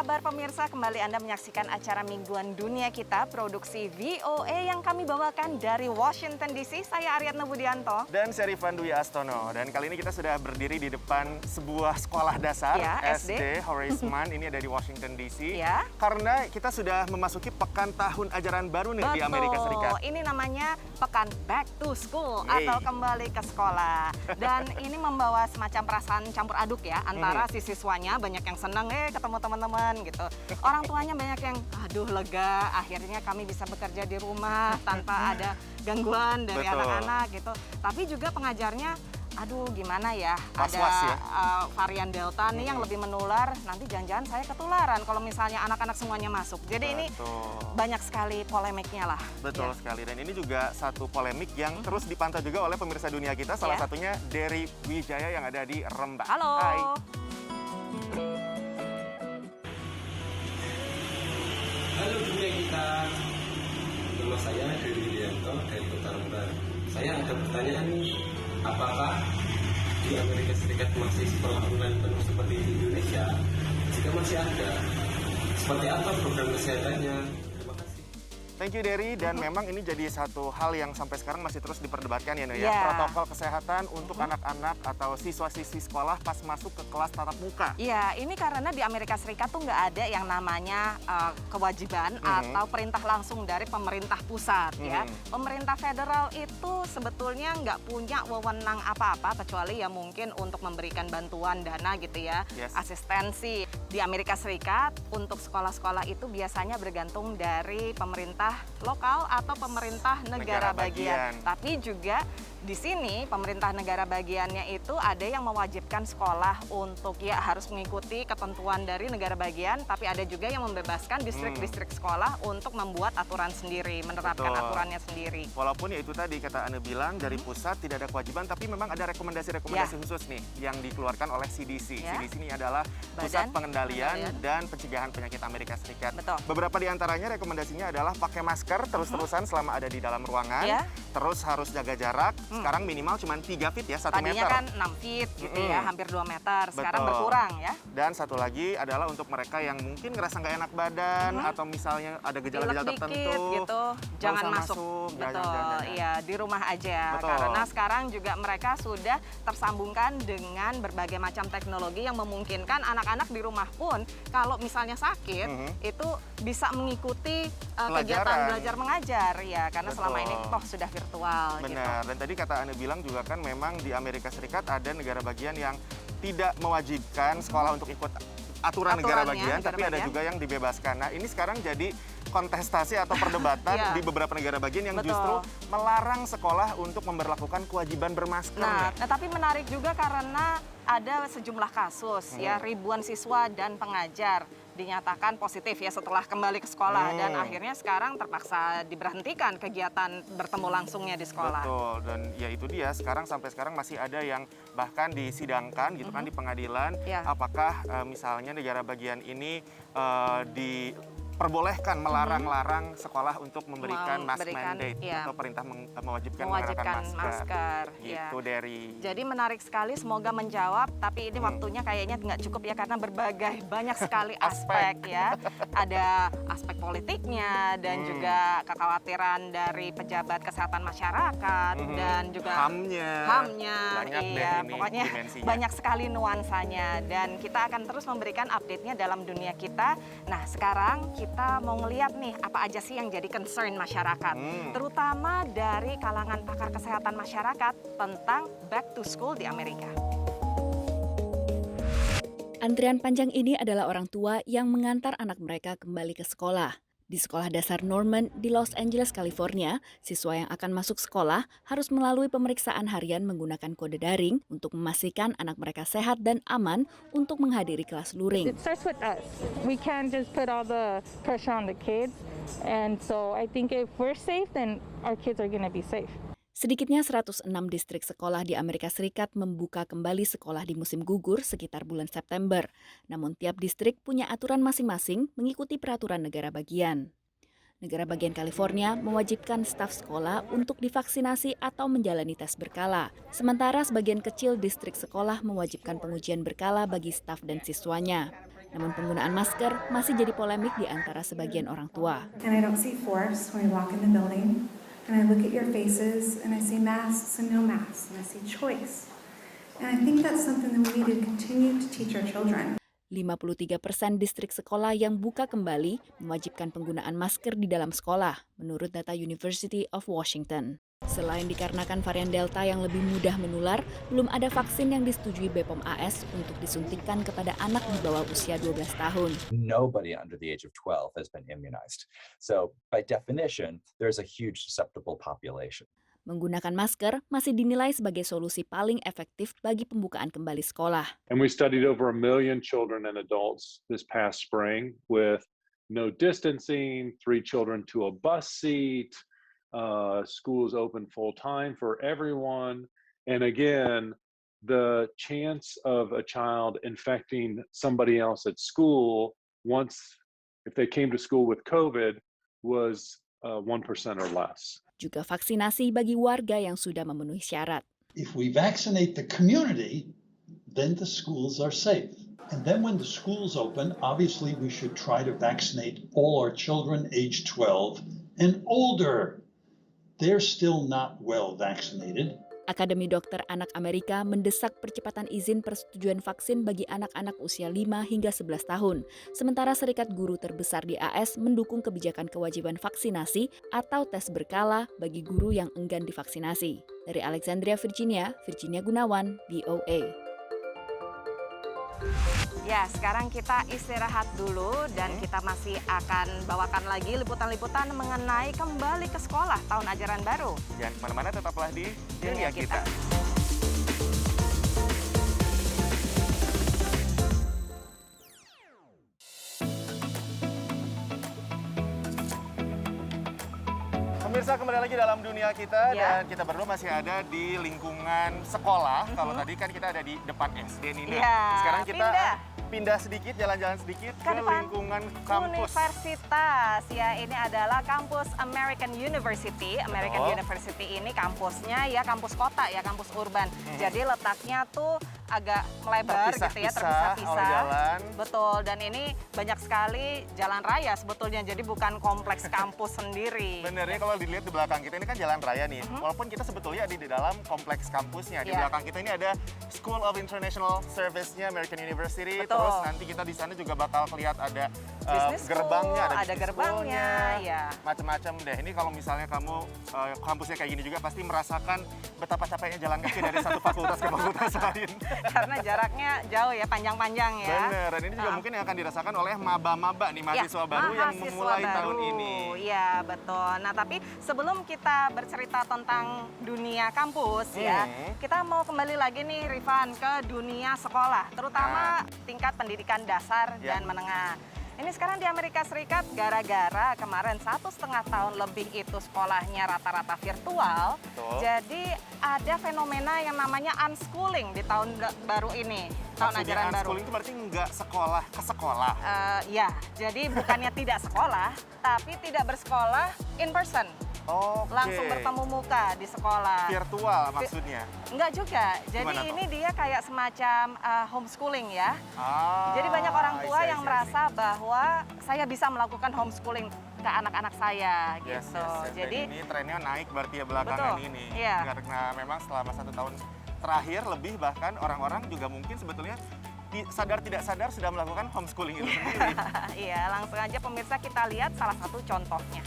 kabar pemirsa? Kembali Anda menyaksikan acara Mingguan Dunia kita, produksi VOA yang kami bawakan dari Washington DC. Saya Aryatna Budianto. Dan saya Rifan Dwi Astono. Dan kali ini kita sudah berdiri di depan sebuah sekolah dasar, Ya, SD Horace Mann. Ini ada di Washington DC. Ya. Karena kita sudah memasuki pekan tahun ajaran baru nih di Amerika Serikat. Ini namanya Pekan Back to School Yeay. atau kembali ke sekolah. Dan ini membawa semacam perasaan campur aduk ya, antara si siswanya banyak yang senang ketemu teman-teman gitu. Orang tuanya banyak yang aduh lega, akhirnya kami bisa bekerja di rumah tanpa ada gangguan dari Betul. anak-anak gitu. Tapi juga pengajarnya aduh gimana ya, Was-was ada ya? varian Delta nih yang lebih menular, nanti jangan-jangan saya ketularan kalau misalnya anak-anak semuanya masuk. Jadi ini banyak sekali polemiknya lah. Betul Ya. sekali. Dan ini juga satu polemik yang terus dipantau juga oleh pemirsa dunia kita. Salah Ya. satunya Dery Wijaya yang ada di Rembang. Halo. Hai. Halo dunia kita, nama saya Dery Widianto dari Kota Rembang. Saya ada pertanyaan nih, apakah di Amerika Serikat masih sekolah online penuh seperti di Indonesia? Jika masih ada, seperti apa program kesehatannya? Terima kasih. Thank you Dery, dan memang ini jadi satu hal yang sampai sekarang masih terus diperdebatkan ya, No, ya. Ya. Protokol kesehatan untuk anak-anak atau siswa-siswi sekolah pas masuk ke kelas tatap muka. Iya, ini karena di Amerika Serikat tuh nggak ada yang namanya kewajiban atau perintah langsung dari pemerintah pusat ya. Pemerintah federal itu sebetulnya nggak punya wewenang apa-apa kecuali ya mungkin untuk memberikan bantuan dana gitu ya, Yes. asistensi. Di Amerika Serikat untuk sekolah-sekolah itu biasanya bergantung dari pemerintah lokal atau pemerintah negara Negara bagian. bagian. Tapi juga di sini pemerintah negara bagiannya itu ada yang mewajibkan sekolah untuk ya harus mengikuti ketentuan dari negara bagian, tapi ada juga yang membebaskan distrik-distrik sekolah untuk membuat aturan sendiri, menerapkan Betul. aturannya sendiri. Walaupun ya itu tadi kata Anda bilang dari pusat tidak ada kewajiban, tapi memang ada rekomendasi-rekomendasi khusus nih yang dikeluarkan oleh CDC. Ya. CDC ini adalah Badan Pusat Pengendalian dan Pencegahan Penyakit Amerika Serikat. Betul. Beberapa di antaranya rekomendasinya adalah pakai masker terus-terusan selama ada di dalam ruangan, Ya. terus harus jaga jarak. Sekarang minimal cuma 3 feet ya, 1 Tadinya meter. kan 6 feet gitu ya, hampir 2 meter. Sekarang Betul. berkurang ya. Dan satu lagi adalah untuk mereka yang mungkin ngerasa nggak enak badan atau misalnya ada gejala-gejala Pilek tertentu, dikit gitu, nggak jangan usah masuk. Ya, Betul, jangan. iya di rumah aja. Betul. Karena sekarang juga mereka sudah tersambungkan dengan berbagai macam teknologi yang memungkinkan anak-anak di rumah pun kalau misalnya sakit itu bisa mengikuti kegiatan belajar mengajar ya, karena selama ini toh sudah virtual. Benar. Dan tadi kata Anda bilang juga kan memang di Amerika Serikat ada negara bagian yang tidak mewajibkan sekolah untuk ikut aturan negara Aturannya, bagian, negara tapi ada bagian. juga yang dibebaskan. Nah, ini sekarang jadi kontestasi atau perdebatan Iya. di beberapa negara bagian yang Betul. justru melarang sekolah untuk memberlakukan kewajiban bermasker. Nah, nih. tapi menarik juga karena ada sejumlah kasus ya, ribuan siswa dan pengajar dinyatakan positif ya setelah kembali ke sekolah dan akhirnya sekarang terpaksa diberhentikan kegiatan bertemu langsungnya di sekolah. Betul, dan ya itu dia, sampai sekarang masih ada yang bahkan disidangkan gitu kan di pengadilan, Ya. apakah misalnya negara bagian ini diperbolehkan melarang-larang sekolah untuk memberikan mask mandate iya. atau perintah mewajibkan mengenakan masker. Gitu Ya. dari. Jadi menarik sekali, semoga menjawab, tapi ini waktunya kayaknya nggak cukup ya karena berbagai banyak sekali aspek ya. Ada aspek politiknya dan juga kekhawatiran dari pejabat kesehatan masyarakat dan juga HAM-nya. Banyak deh Iya, ini pokoknya dimensinya. banyak sekali nuansanya dan kita akan terus memberikan update-nya dalam dunia kita. Nah, sekarang kita mau ngeliat nih apa aja sih yang jadi concern masyarakat, terutama dari kalangan pakar kesehatan masyarakat tentang back to school di Amerika. Antrian panjang ini adalah orang tua yang mengantar anak mereka kembali ke sekolah. Di Sekolah Dasar Norman di Los Angeles, California, siswa yang akan masuk sekolah harus melalui pemeriksaan harian menggunakan kode daring untuk memastikan anak mereka sehat dan aman untuk menghadiri kelas luring. It starts with us. We can't just put all the pressure on the kids. And so I think if we're safe, then our kids are going to be safe. Sedikitnya 106 distrik sekolah di Amerika Serikat membuka kembali sekolah di musim gugur sekitar bulan September. Namun tiap distrik punya aturan masing-masing mengikuti peraturan negara bagian. Negara bagian California mewajibkan staf sekolah untuk divaksinasi atau menjalani tes berkala. Sementara sebagian kecil distrik sekolah mewajibkan pengujian berkala bagi staf dan siswanya. Namun penggunaan masker masih jadi polemik di antara sebagian orang tua. And I don't see force when we walk in the building. And I look at your faces and I see masks and no masks. And I see choice. And I think that's something that we need to continue to teach our children. 53% distrik sekolah yang buka kembali mewajibkan penggunaan masker di dalam sekolah, menurut data University of Washington. Selain dikarenakan varian Delta yang lebih mudah menular, belum ada vaksin yang disetujui BPOM AS untuk disuntikan kepada anak di bawah usia 12 tahun. Nobody under the age of 12 has been immunized. So by definition, there's a huge susceptible population. Menggunakan masker masih dinilai sebagai solusi paling efektif bagi pembukaan kembali sekolah. And we studied over 1 million children and adults this past spring with no distancing, 3 children to a bus seat, schools open full time for everyone. And again, the chance of a child infecting somebody else at school once, if they came to school with COVID, was 1% or less. Juga vaksinasi bagi warga yang sudah memenuhi syarat. If we vaccinate the community, then the schools are safe. And then when the schools open, obviously we should try to vaccinate all our children aged 12 and older. They're still not well vaccinated. Akademi Dokter Anak Amerika mendesak percepatan izin persetujuan vaksin bagi anak-anak usia 5 hingga 11 tahun. Sementara serikat guru terbesar di AS mendukung kebijakan kewajiban vaksinasi atau tes berkala bagi guru yang enggan divaksinasi. Dari Alexandria, Virginia Gunawan, VOA. Ya, sekarang kita istirahat dulu dan kita masih akan bawakan lagi liputan-liputan mengenai kembali ke sekolah tahun ajaran baru. Jangan kemana-mana, tetaplah di Dunia Kita. Pemirsa, kembali lagi dalam Dunia Kita dan kita berdua masih ada di lingkungan sekolah. Kalau tadi kan kita ada di depan SD Nina. Sekarang kita pindah sedikit, jalan-jalan sedikit ke lingkungan kampus. Universitas, ya ini adalah kampus American University. American University ini kampusnya ya kampus kota ya, kampus urban. Jadi letaknya tuh agak melebar gitu ya, terpisah-pisah. Betul, dan ini banyak sekali jalan raya sebetulnya, jadi bukan kompleks kampus sendiri. Bener ya, kalau dilihat di belakang kita ini kan jalan raya nih. Walaupun kita sebetulnya ada di dalam kompleks kampusnya. Di belakang kita ini ada School of International Service-nya American University. Betul. Terus nanti kita di sana juga bakal lihat ada gerbangnya, ada gerbangnya, ya. Macam-macam deh. Ini kalau misalnya kamu kampusnya kayak gini juga pasti merasakan betapa capeknya jalan kaki dari satu fakultas ke fakultas lain. Karena jaraknya jauh ya, panjang-panjang ya. Bener, dan ini juga mungkin yang akan dirasakan oleh maba-maba nih, mahasiswa baru yang memulai tahun ini. Iya, betul. Nah, tapi sebelum kita bercerita tentang dunia kampus ya, kita mau kembali lagi nih Rifan ke dunia sekolah, terutama tingkat pendidikan dasar dan menengah. Ini sekarang di Amerika Serikat gara-gara kemarin 1,5 tahun lebih itu sekolahnya rata-rata virtual. Betul. Jadi ada fenomena yang namanya unschooling di tahun baru ini, tahun ajaran baru. Unschooling itu berarti nggak sekolah ke sekolah? Ya, jadi bukannya tidak sekolah, tapi tidak bersekolah in person. Langsung bertemu muka di sekolah. Virtual maksudnya? Enggak juga. Jadi ini dia kayak semacam homeschooling ya. Jadi banyak orang tua yang merasa bahwa saya bisa melakukan homeschooling ke anak-anak saya gitu. Jadi ini trennya naik berarti ya belakangan ini. Karena memang selama 1 tahun terakhir lebih bahkan orang-orang juga mungkin sebetulnya sadar tidak sadar sudah melakukan homeschooling itu sendiri. Iya, langsung aja pemirsa kita lihat salah satu contohnya.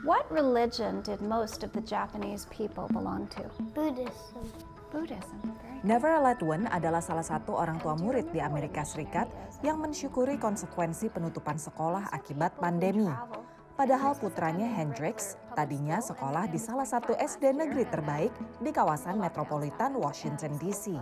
What religion did most of the Japanese people belong to? Buddhism. Buddhism. Never Letwin adalah salah satu orang tua murid di Amerika Serikat yang mensyukuri konsekuensi penutupan sekolah akibat pandemi. Padahal putranya Hendrix tadinya sekolah di salah satu SD negeri terbaik di kawasan metropolitan Washington DC.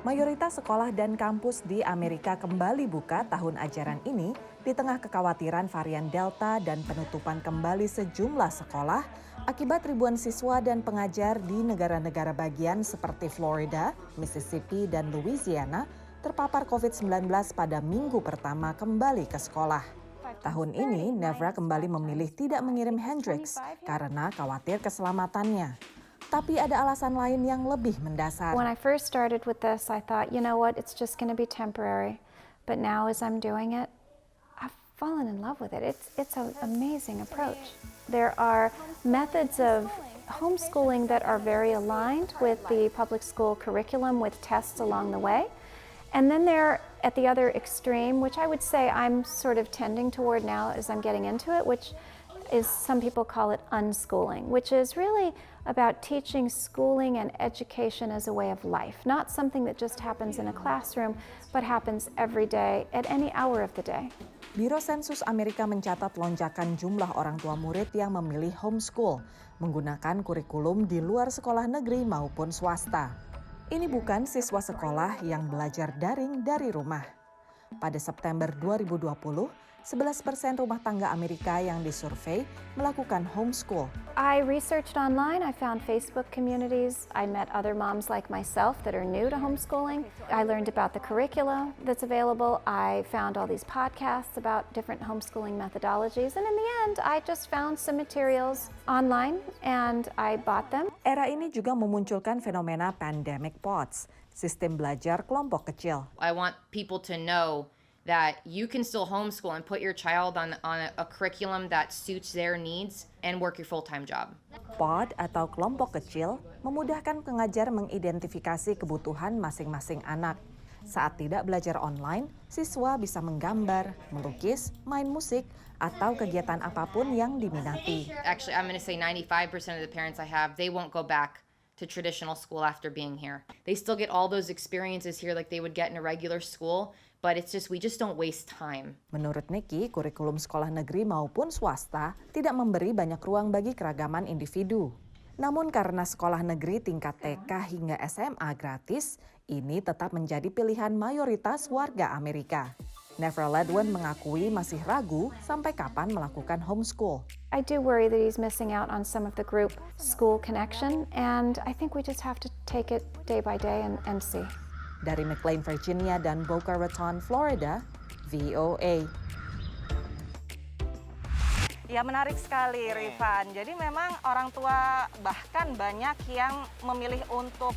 Mayoritas sekolah dan kampus di Amerika kembali buka tahun ajaran ini di tengah kekhawatiran varian Delta dan penutupan kembali sejumlah sekolah akibat ribuan siswa dan pengajar di negara-negara bagian seperti Florida, Mississippi, dan Louisiana terpapar COVID-19 pada minggu pertama kembali ke sekolah. Tahun ini, Nevra kembali memilih tidak mengirim Hendrix karena khawatir keselamatannya. Tapi ada alasan lain yang lebih mendasar. When I first started with this, I thought, you know what, it's just going to be temporary. But now as I'm doing it, I've fallen in love with it. It's an amazing approach. There are methods of homeschooling that are very aligned with the public school curriculum with tests along the way. And then they're at the other extreme, which I would say I'm sort of tending toward now as I'm getting into it, which is some people call it unschooling, which is really about teaching schooling and education as a way of life, not something that just happens in a classroom, but happens every day at any hour of the day. Biro Sensus Amerika mencatat lonjakan jumlah orang tua murid yang memilih homeschool, menggunakan kurikulum di luar sekolah negeri maupun swasta. Ini bukan siswa sekolah yang belajar daring dari rumah. Pada September 2020, 11% rumah tangga Amerika yang disurvei melakukan homeschool. I researched online, I found Facebook communities, I met other moms like myself that are new to homeschooling. I learned about the curricula that's available. I found all these podcasts about different homeschooling methodologies, and in the end, I just found some materials online and I bought them. Era ini juga memunculkan fenomena pandemic pods, sistem belajar kelompok kecil. I want people to know that you can still homeschool and put your child on a curriculum that suits their needs and work your full-time job. Pod atau kelompok kecil memudahkan pengajar mengidentifikasi kebutuhan masing-masing anak. Saat tidak belajar online, siswa bisa menggambar, melukis, main musik, atau kegiatan apapun yang diminati. Actually, I'm going to say 95% of the parents I have, they won't go back to traditional school after being here. They still get all those experiences here like they would get in a regular school, but it's just we just don't waste time. Menurut Nikki, kurikulum sekolah negeri maupun swasta tidak memberi banyak ruang bagi keragaman individu. Namun karena sekolah negeri tingkat TK hingga SMA gratis, ini tetap menjadi pilihan mayoritas warga Amerika. Nevra Ledwin mengakui masih ragu sampai kapan melakukan homeschool. I do worry that he's missing out on some of the group school connection, and I think we just have to take it day by day and see. Dari McLean, Virginia dan Boca Raton, Florida, VOA. Ya, menarik sekali, Rifan. Jadi memang orang tua bahkan banyak yang memilih untuk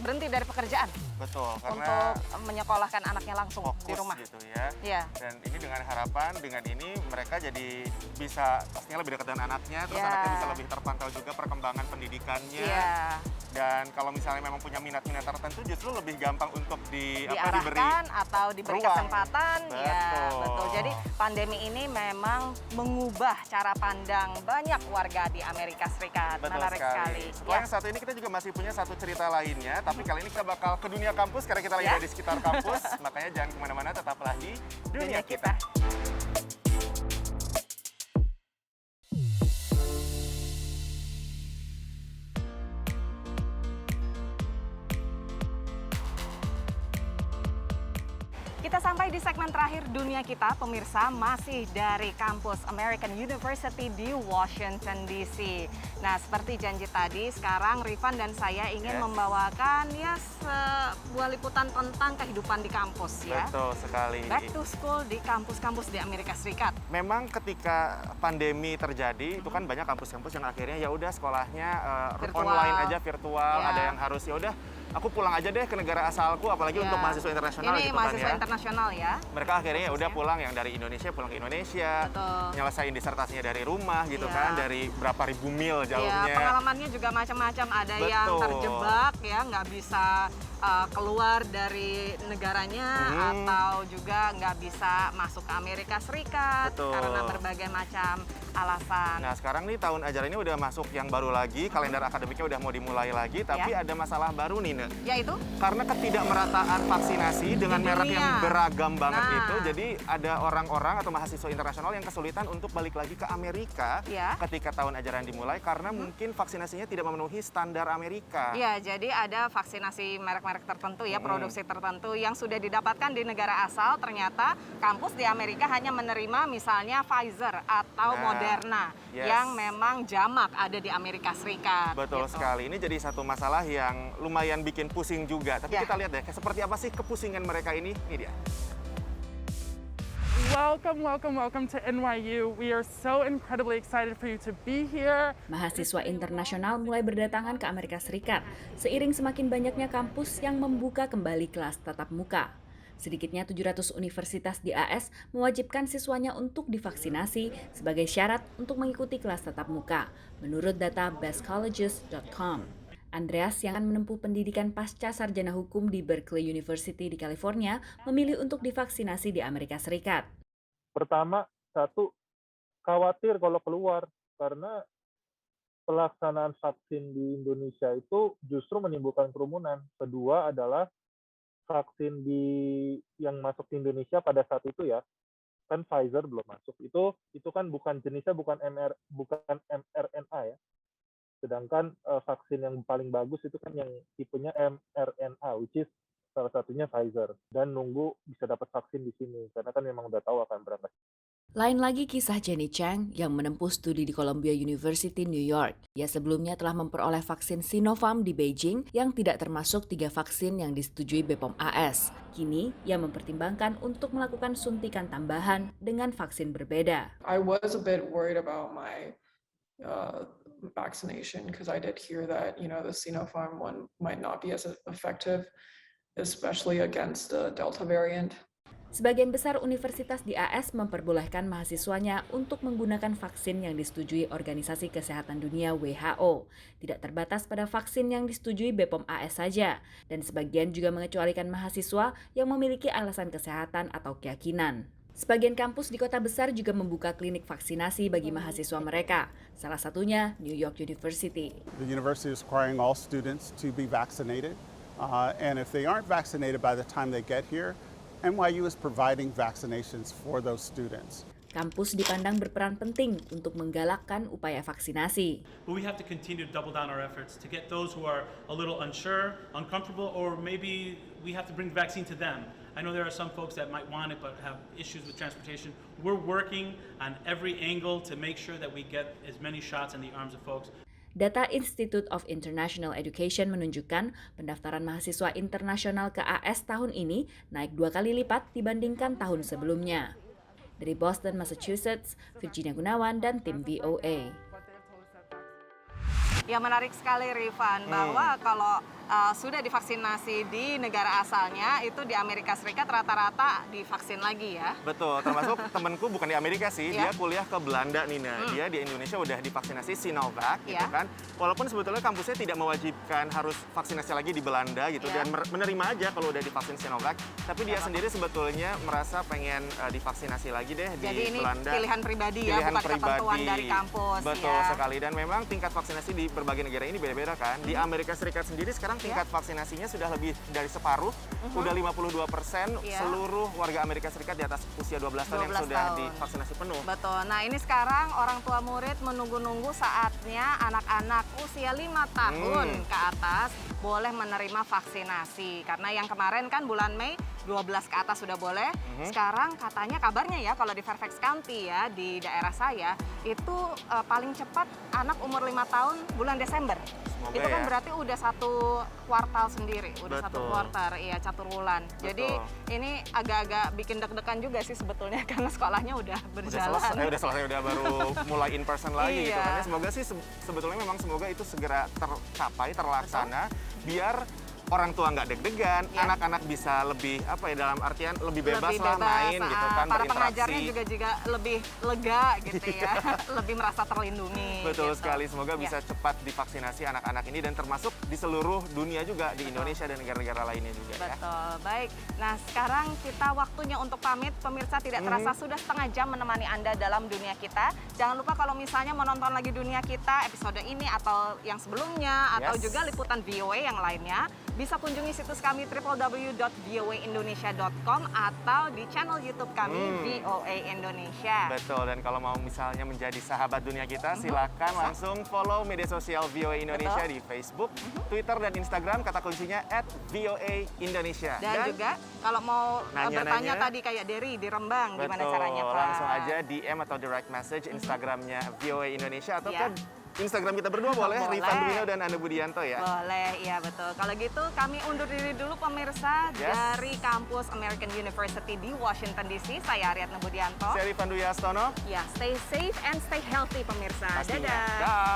berhenti dari pekerjaan. Betul, karena untuk menyekolahkan anaknya langsung di rumah. Gitu ya. Iya. Dan ini dengan harapan dengan ini mereka jadi bisa pastinya lebih dekat dengan anaknya, terus anaknya bisa lebih terpantau juga perkembangan pendidikannya. Iya. Dan kalau misalnya memang punya minat-minat tertentu justru lebih gampang untuk diarahkan diberi atau diberi ruang. Kesempatan. Betul. Ya, betul. Jadi pandemi ini memang mengubah cara pandang banyak warga di Amerika Serikat. Betul menarik sekali. Setelah yang satu ini kita juga masih punya satu cerita lainnya, tapi kali ini kita bakal ke dunia kampus karena kita lagi ada di sekitar kampus. Makanya jangan kemana-mana, tetaplah di Dunia Kita. Kita sampai di segmen terakhir Dunia Kita, pemirsa, masih dari kampus American University di Washington DC. Nah, seperti janji tadi, sekarang Rifan dan saya ingin membawakan sebuah liputan tentang kehidupan di kampus ya. Betul sekali. Back to school di kampus-kampus di Amerika Serikat. Memang ketika pandemi terjadi, itu kan banyak kampus-kampus yang akhirnya ya udah sekolahnya online aja, virtual. Ada yang harus ya udah aku pulang aja deh ke negara asalku, apalagi untuk mahasiswa internasional ini gitu mahasiswa kan ya. Internasional ya. Mereka akhirnya ya udah pulang, yang dari Indonesia pulang ke Indonesia, nyelesain disertasinya dari rumah gitu kan, dari berapa ribu mil jauhnya. Pengalamannya juga macam-macam, ada yang terjebak ya, nggak bisa keluar dari negaranya, atau juga nggak bisa masuk ke Amerika Serikat karena berbagai macam alasan. Nah, sekarang nih tahun ajaran ini udah masuk yang baru lagi, kalender akademiknya udah mau dimulai lagi, tapi ada masalah baru nih, yaitu karena ketidakmerataan vaksinasi dengan merek yang beragam banget itu, jadi ada orang-orang atau mahasiswa internasional yang kesulitan untuk balik lagi ke Amerika ketika tahun ajaran dimulai karena mungkin vaksinasinya tidak memenuhi standar Amerika. Iya, jadi ada vaksinasi merek-merek tertentu ya, produksi tertentu yang sudah didapatkan di negara asal, ternyata kampus di Amerika hanya menerima misalnya Pfizer atau Moderna yang memang jamak ada di Amerika Serikat. Betul sekali, ini jadi satu masalah yang lumayan bikin pusing juga. Tapi kita lihat deh, seperti apa sih kepusingan mereka ini? Ini dia. Welcome to NYU. We are so incredibly excited for you to be here. Mahasiswa internasional mulai berdatangan ke Amerika Serikat seiring semakin banyaknya kampus yang membuka kembali kelas tatap muka. Sedikitnya 700 universitas di AS mewajibkan siswanya untuk divaksinasi sebagai syarat untuk mengikuti kelas tatap muka, menurut data bestcolleges.com. Andreas yang akan menempuh pendidikan pasca sarjana hukum di Berkeley University di California memilih untuk divaksinasi di Amerika Serikat. Pertama, satu, khawatir kalau keluar karena pelaksanaan vaksin di Indonesia itu justru menimbulkan kerumunan. Kedua adalah vaksin yang masuk di Indonesia pada saat itu ya, kan Pfizer belum masuk. Itu kan jenisnya bukan mRNA ya. Sedangkan vaksin yang paling bagus itu kan yang tipenya mRNA, which is salah satunya Pfizer. Dan nunggu bisa dapat vaksin di sini, karena kan memang udah tahu akan berangkat. Lain lagi kisah Jenny Chang yang menempuh studi di Columbia University, New York. Ia sebelumnya telah memperoleh vaksin Sinopharm di Beijing yang tidak termasuk 3 vaksin yang disetujui BPOM AS. Kini, ia mempertimbangkan untuk melakukan suntikan tambahan dengan vaksin berbeda. I was a bit worried about my vaccination because I did hear that, the Sinopharm one might not be as effective, especially against the Delta variant. Sebagian besar universitas di AS memperbolehkan mahasiswanya untuk menggunakan vaksin yang disetujui Organisasi Kesehatan Dunia WHO. Tidak terbatas pada vaksin yang disetujui BPOM AS saja, dan sebagian juga mengecualikan mahasiswa yang memiliki alasan kesehatan atau keyakinan. Sebagian kampus di kota besar juga membuka klinik vaksinasi bagi mahasiswa mereka, salah satunya New York University. The university is requiring all students to be vaccinated, and if they aren't vaccinated by the time they get here, NYU is providing vaccinations for those students. Kampus dipandang berperan penting untuk menggalakkan upaya vaksinasi. But we have to continue to double down our efforts to get those who are a little unsure, uncomfortable, or maybe we have to bring the vaccine to them. I know there are some folks that might want it but have issues with transportation. We're working on every angle to make sure that we get as many shots in the arms of folks. Data Institute of International Education menunjukkan pendaftaran mahasiswa internasional ke AS tahun ini naik 2 kali lipat dibandingkan tahun sebelumnya. Dari Boston, Massachusetts, Virginia Gunawan dan tim VOA. Ya menarik sekali Rifan, bahwa kalau sudah divaksinasi di negara asalnya, itu di Amerika Serikat rata-rata divaksin lagi ya. Betul, termasuk temenku bukan di Amerika sih, dia kuliah ke Belanda Nina. Dia di Indonesia udah divaksinasi Sinovac gitu kan. Walaupun sebetulnya kampusnya tidak mewajibkan harus vaksinasi lagi di Belanda gitu, dan menerima aja kalau udah divaksin Sinovac. Tapi dia sendiri sebetulnya merasa pengen divaksinasi lagi deh di Belanda. Jadi pilihan pribadi ya, bukan ketentuan dari kampus. Betul sekali, dan memang tingkat vaksinasi di berbagai negara ini beda-beda kan. Di Amerika Serikat sendiri sekarang tingkat vaksinasinya sudah lebih dari separuh, udah 52% seluruh warga Amerika Serikat di atas usia 12 tahun yang sudah divaksinasi penuh. Betul. Nah ini sekarang orang tua murid menunggu-nunggu saatnya anak-anak usia 5 tahun ke atas boleh menerima vaksinasi. Karena yang kemarin kan bulan Mei 12 ke atas sudah boleh. Sekarang katanya kabarnya ya kalau di Fairfax County ya di daerah saya itu paling cepat anak umur 5 tahun bulan Desember. Semoga itu kan ya. berarti udah 1 kuartal sendiri, udah 1 kuartal, iya catur bulan. Jadi ini agak-agak bikin deg-degan juga sih sebetulnya karena sekolahnya udah berjalan. Udah selesai, udah baru mulai in person lagi gitu kan. Semoga sih sebetulnya memang semoga itu segera tercapai, terlaksana biar orang tua nggak deg-degan, anak-anak bisa lebih dalam artian lebih bebas lah main gitu kan, para berinteraksi. pengajarnya juga lebih lega gitu ya, lebih merasa terlindungi. Betul sekali, semoga bisa cepat divaksinasi anak-anak ini dan termasuk di seluruh dunia juga, di Indonesia dan negara-negara lainnya juga ya. Betul, baik. Nah sekarang kita waktunya untuk pamit, pemirsa tidak terasa sudah setengah jam menemani Anda dalam dunia kita. Jangan lupa kalau misalnya mau nonton lagi dunia kita, episode ini atau yang sebelumnya, atau juga liputan VOA yang lainnya, bisa kunjungi situs kami www.voaindonesia.com atau di channel YouTube kami VOA Indonesia. Betul, dan kalau mau misalnya menjadi sahabat dunia kita, silakan langsung follow media sosial VOA Indonesia di Facebook, Twitter, dan Instagram. Kata kuncinya @voaindonesia. Dan juga kalau mau bertanya tadi kayak Derry di Rembang, gimana caranya Pak? Langsung aja DM atau direct message Instagramnya VOA Indonesia atau ke Instagram kita berdua boleh? Boleh. Rifan Duwino dan Anda Budianto ya? Boleh, iya betul. Kalau gitu kami undur diri dulu pemirsa dari kampus American University di Washington DC. Saya Ariadna Budianto. Saya Rifan Duyastono. Ya, stay safe and stay healthy pemirsa. Pastinya. Dadah. Dah.